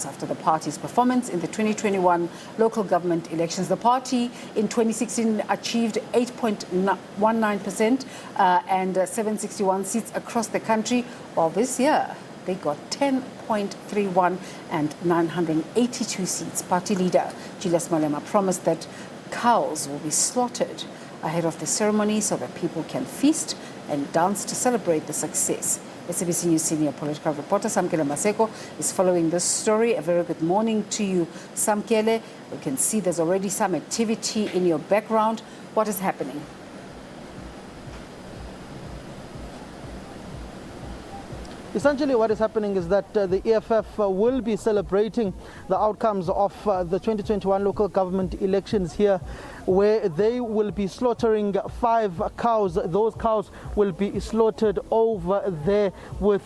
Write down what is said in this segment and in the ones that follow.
After the party's performance in the 2021 local government elections. The party in 2016 achieved 8.19% and 761 seats across the country, while this year they got 10.31 and 982 seats. Party leader Julius Malema promised that cows will be slaughtered ahead of the ceremony so that people can feast and dance to celebrate the success. SABC News senior political reporter Samkele Maseko is following this story. A very good morning to you, Samkele. We can see there's already some activity in your background. What is happening? Essentially, what is happening is that the EFF will be celebrating the outcomes of the 2021 local government elections here, where they will be slaughtering 5 cows. Those cows will be slaughtered over there with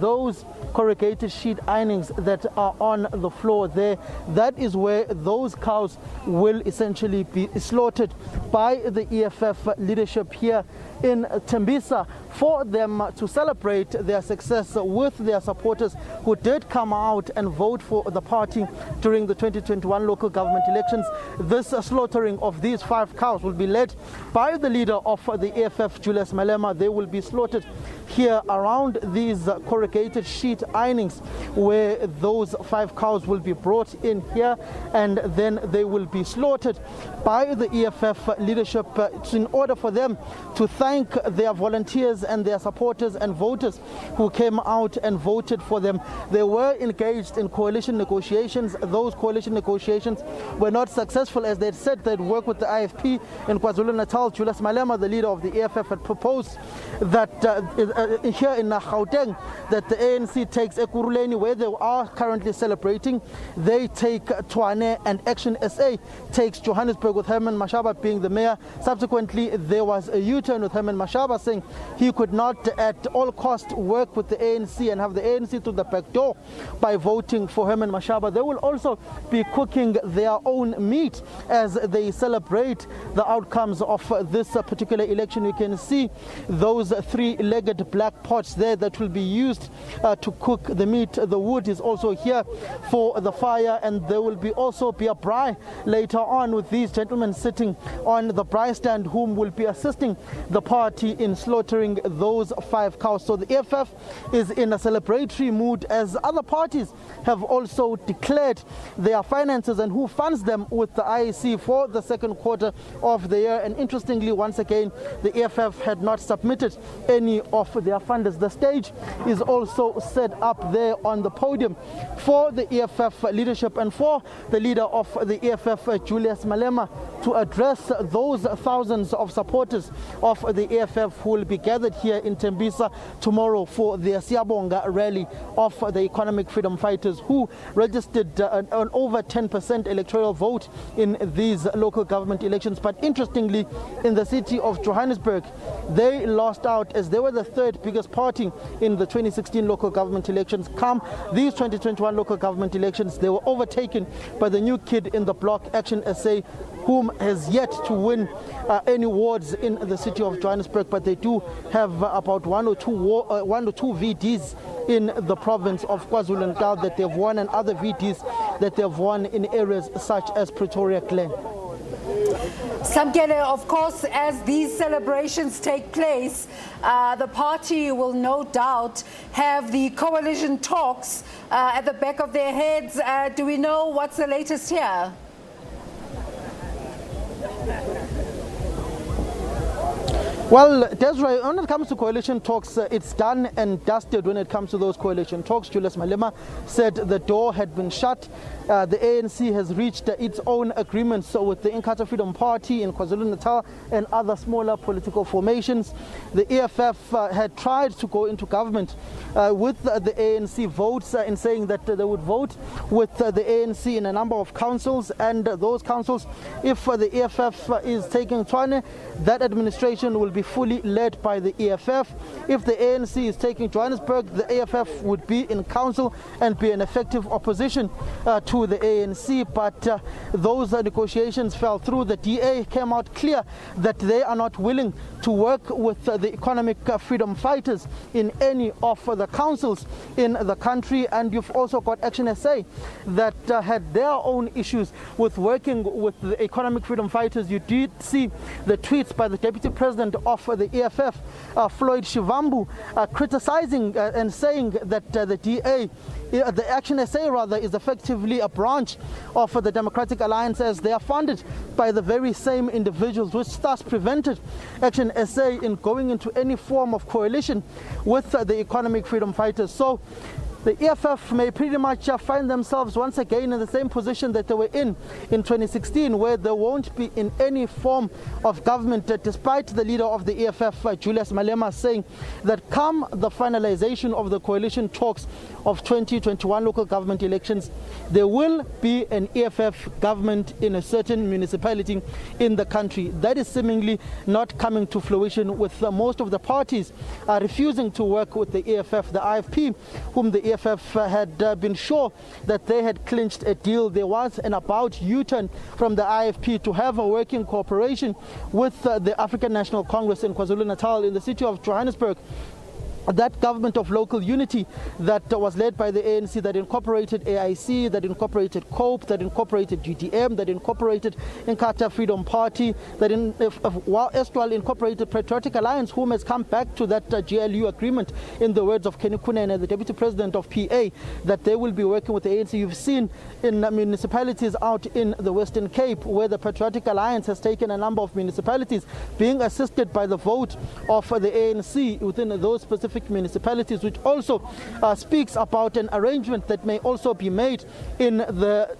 those corrugated sheet ironings that are on the floor there. That is where those cows will essentially be slaughtered by the EFF leadership here in Tembisa for them to celebrate their success with their supporters who did come out and vote for the party during the 2021 local government elections. This slaughtering of these 5 cows will be led by the leader of the EFF, Julius Malema. They will be slaughtered here around these corrugated sheet ironings, where those 5 cows will be brought in here, and then they will be slaughtered by the EFF leadership in order for them to thank their volunteers and their supporters and voters who came out and voted for them. They were engaged in coalition negotiations. Those coalition negotiations were not successful, as they said they'd work with the IFP in KwaZulu-Natal. Julius Malema, the leader of the EFF, had proposed that here in Gauteng, that the ANC takes Ekurhuleni, where they are currently celebrating. They take Tshwane, and Action SA takes Johannesburg, with Herman Mashaba being the mayor. Subsequently, there was a U-turn with Herman Mashaba saying he could not at all costs work with the ANC and have the ANC through the back door by voting for Herman Mashaba. They will also be cooking their own meat as they celebrate the outcomes of this particular election. You can see those 3-legged black pots there that will be used to cook the meat. The wood is also here for the fire, and there will also be a braai later on, with these gentlemen sitting on the braai stand, whom will be assisting the party in slaughtering those 5 cows. So the EFF is in a celebratory mood, as other parties have also declared their finances and who funds them with the IEC for the second quarter of the year. And interestingly, once again, the EFF had not submitted any of their funders. The stage is also set up there on the podium for the EFF leadership and for the leader of the EFF, Julius Malema, to address those thousands of supporters of the EFF who will be gathered here in Tembisa tomorrow for their Siyabonga Rally of the economic freedom fighters, who registered an over 10% electoral vote in these local government elections. But interestingly, in the city of Johannesburg, they lost out, as they were the 3rd biggest party in the 2016 local government elections. Come these 2021 local government elections, they were overtaken by the new kid in the block, Action SA, whom has yet to win any wards in the city of Johannesburg, but they do have about one or two VDs in the province of KwaZulu-Natal that they've won, and other VDs that they've won in areas such as Pretoria Glen. Samkele, of course, as these celebrations take place, the party will no doubt have the coalition talks at the back of their heads. Do we know what's the latest here? Well, Desiree, when it comes to coalition talks, it's done and dusted when it comes to those coalition talks. Julius Malema said the door had been shut. The ANC has reached its own agreements with the Inkatha Freedom Party in KwaZulu-Natal and other smaller political formations. The EFF had tried to go into government with the ANC votes in saying that they would vote with the ANC in a number of councils, and those councils, if the EFF is taking Tshwane, that administration will be be fully led by the EFF. If the ANC is taking Johannesburg, the EFF would be in council and be an effective opposition to the ANC. But those negotiations fell through. The DA came out clear that they are not willing to work with the economic freedom fighters in any of the councils in the country. And you've also got Action SA that had their own issues with working with the economic freedom fighters. You did see the tweets by the Deputy President of the EFF, Floyd Shivambu, criticizing and saying that the DA, the Action SA rather, is effectively a branch of the Democratic Alliance, as they are funded by the very same individuals, which thus prevented Action SA in going into any form of coalition with the economic freedom fighters. So the EFF may pretty much find themselves once again in the same position that they were in 2016, where they won't be in any form of government, despite the leader of the EFF, Julius Malema, saying that come the finalization of the coalition talks of 2021 local government elections, there will be an EFF government in a certain municipality in the country. That is seemingly not coming to fruition, with most of the parties refusing to work with the EFF. The IFP, whom the EFF had been sure that they had clinched a deal. There was an about U-turn from the IFP to have a working cooperation with the African National Congress in KwaZulu-Natal in the city of Johannesburg. That government of local unity that was led by the ANC, that incorporated AIC, that incorporated COPE, that incorporated GDM, that incorporated Inkatha Freedom Party, that Eswal incorporated Patriotic Alliance, whom has come back to that GLU agreement, in the words of Kenny Kunene, the Deputy President of PA, that they will be working with the ANC. You've seen in municipalities out in the Western Cape, where the Patriotic Alliance has taken a number of municipalities, being assisted by the vote of the ANC within those specific municipalities, which also speaks about an arrangement that may also be made in the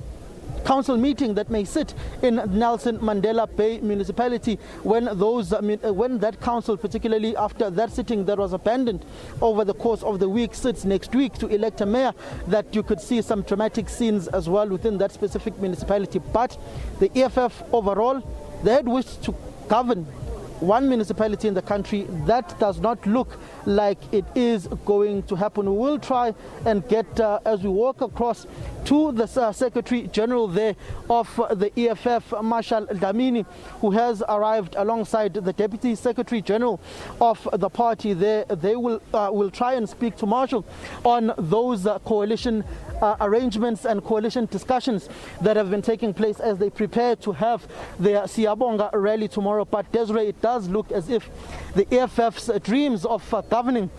council meeting that may sit in Nelson Mandela Bay municipality, when that council, particularly after that sitting that was abandoned over the course of the week, sits next week to elect a mayor, that you could see some dramatic scenes as well within that specific municipality. But the EFF overall, they had wished to govern one municipality in the country. That does not look like it is going to happen. We will try and get, as we walk across to the Secretary General there of the EFF, Marshal Dlamini, who has arrived alongside the Deputy Secretary General of the party there. They will try and speak to Marshal on those coalition arrangements and coalition discussions that have been taking place as they prepare to have their Siyabonga Rally tomorrow. But Desiree, it does look as if the EFF's dreams of governing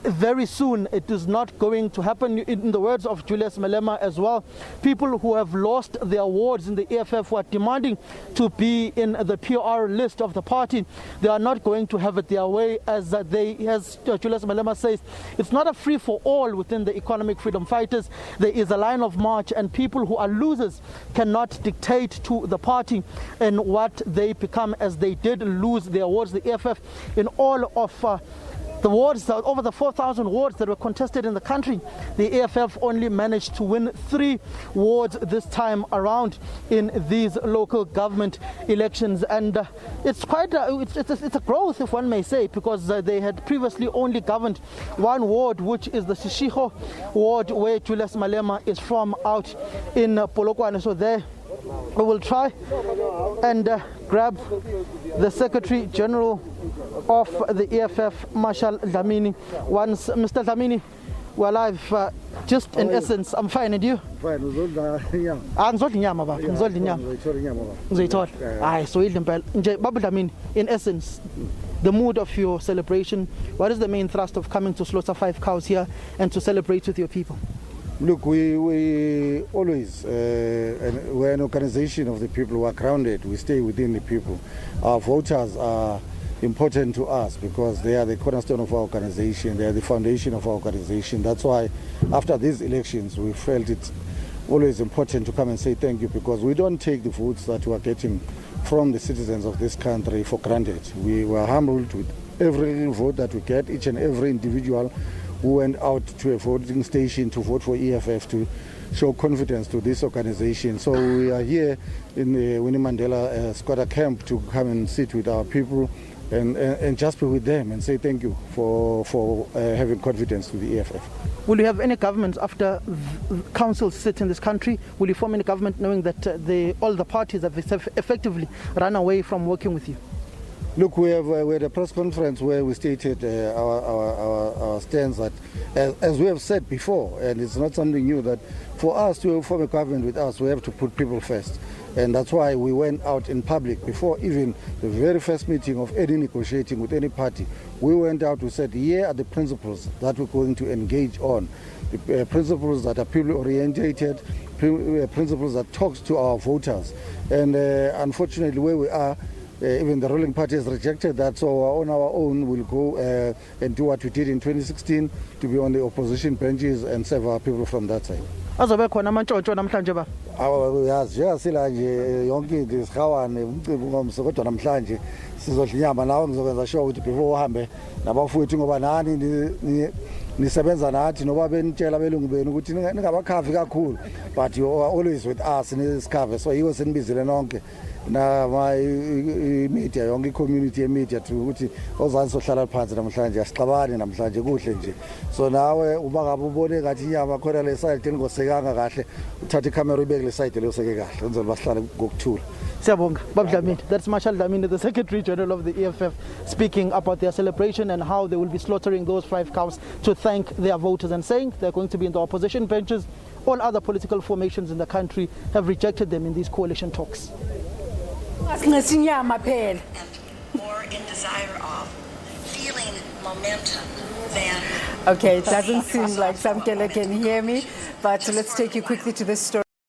very soon, it is not going to happen. In the words of Julius Malema as well, people who have lost their wards in the EFF who are demanding to be in the PR list of the party, they are not going to have it their way, as Julius Malema says, it's not a free-for-all within the economic freedom fighters. There is a line of march, and people who are losers cannot dictate to the party and what they become, as they did lose their wards. The EFF, in all of the wards, over the 4,000 wards that were contested in the country, the EFF only managed to win 3 wards this time around in these local government elections. And it's quite it's a growth, if one may say, because they had previously only governed 1 ward, which is the Shishiho ward, where Julius Malema is from, out in Polokwane. So there we will try and grab the Secretary General of the EFF, Marshal Dlamini. Once, Mr. Dlamini, we're live. Just in essence, I'm fine, and you? Fine. In essence, the mood of your celebration, what is the main thrust of coming to slaughter 5 cows here and to celebrate with your people? Look, we always, we're an organization of the people who are grounded. We stay within the people. Our voters are important to us because they are the cornerstone of our organization. They are the foundation of our organization. That's why after these elections, we felt it's always important to come and say thank you, because we don't take the votes that we are getting from the citizens of this country for granted. We were humbled with every little vote that we get, each and every individual who went out to a voting station to vote for EFF, to show confidence to this organization. So we are here in the Winnie Mandela Squatter camp to come and sit with our people, and just be with them and say thank you for having confidence with the EFF. Will you have any government after councils sit in this country? Will you form any government knowing that all the parties have effectively run away from working with you? Look, we had a press conference where we stated our stance that, as we have said before, and it's not something new, that for us to form a government with us, we have to put people first. And that's why we went out in public before even the very first meeting of any negotiating with any party. We went out, we said, here are the principles that we're going to engage on. The principles that are people-orientated, principles that talks to our voters. And unfortunately, where we are, even the ruling party has rejected that, so on our own we'll go and do what we did in 2016, to be on the opposition benches and serve our people from that side. Azobe khona amantshontsho namhlanje ba? Yazi njengasila nje yonke into isihawane umcimbi ngomso, kodwa namhlanje sizodla inyama, nawe ngizokwenza sure ukuthi before uhambe nabafowethu, ngoba nani nisebenza nathi noba benitshela belungu benu ukuthi ningabakhavi kakhulu, but you are always with us nesikhave, so yiwe senibizile nonke na media yonke i-community ye-media ukuthi ozansi sohlala phansi namhlanje asixabane namhlanje kuhle nje. So nawe uba ngabe ubone ngathi inyama khona le side engosekanga kahle, uthatha ikhamera uyibeke le side leyoseke kahle enzela basihlale ngokuthula. Siyabonga, Bab Dlamini. That's Marshal Dlamini, the Secretary General of the EFF, speaking about their celebration and how they will be slaughtering those 5 cows to thank their voters, and saying they're going to be in the opposition benches. All other political formations in the country have rejected them in these coalition talks. And more in desire of feeling momentum than... Okay, it doesn't seem like Samkele can hear me, but let's take you quickly to this story.